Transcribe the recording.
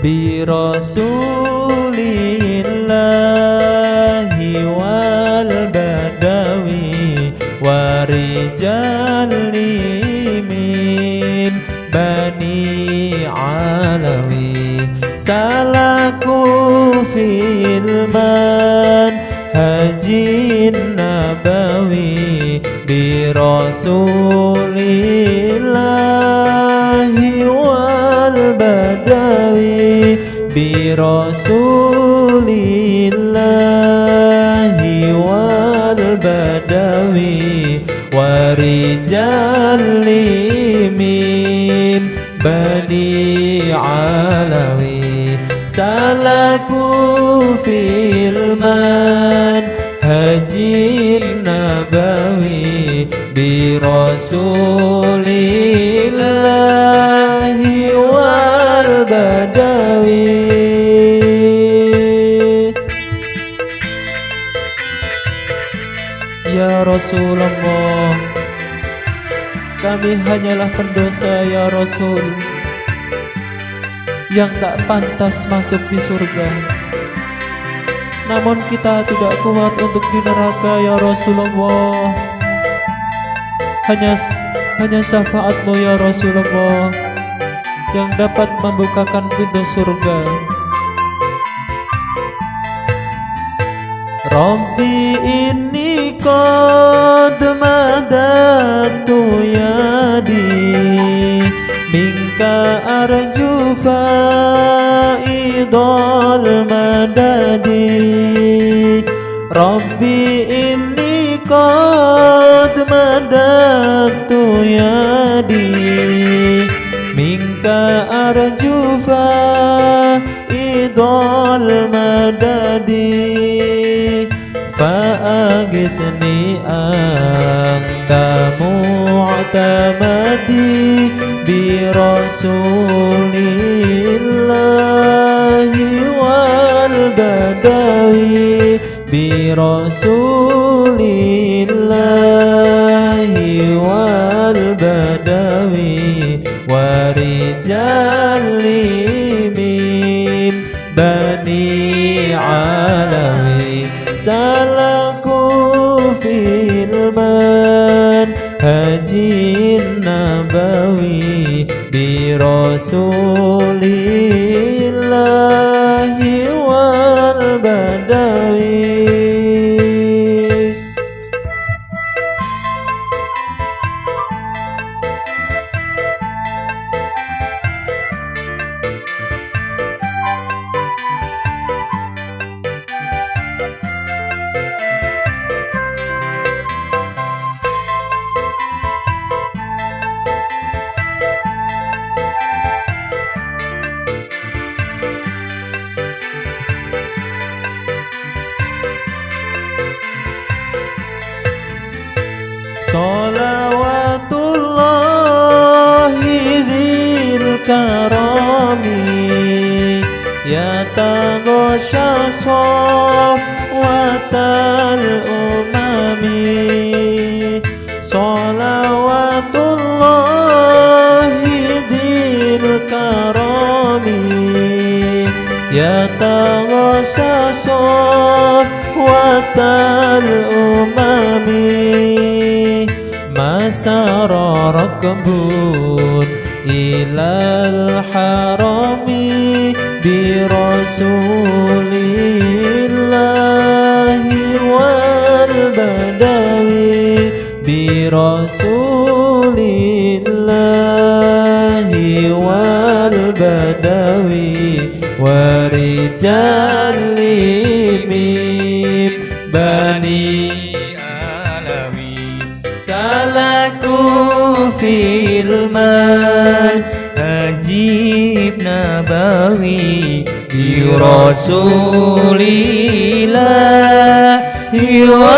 bi Rasulillahi wal badawi wa rijali min bani alawi salaku fil manhajin nabawi bi Rasulillahi wal badawi bi Rasulillahi wal badawi wa rijali min bani alawi salaku fil manhajin nabawi bi Rasulillahi wal badawi. Ya Rasulullah, kami hanyalah pendosa ya Rasul, yang tak pantas masuk di surga. Namun kita tidak kuat untuk di neraka ya Rasulullah. Hanya syafaat-Mu ya Rasulullah yang dapat membukakan pintu surga. Rabbi inni qad madatu yadi minka arju faidal madadi. Rabbi inni qad madatu yadi minka arju faidal madadi. Fa'agisni anta mu'tamadi bi Rasulillahi wal badawi bi Rasulillahi wal badawi wa rijali min bani alawi salaku fil manhajin nabawi bi Rasulillahi wal badawi. Salawatullahi dzil karami ya taghasha safwatal umami. Salawatullahi dzil karami ya taghasha safwatal umami. Masara rakbun ilal harami bi Rasulillahi wal badawi bi Rasulillahi wal badawi wa rijali min bani salaku fil manhajin nabawi bi Rasulillahi wa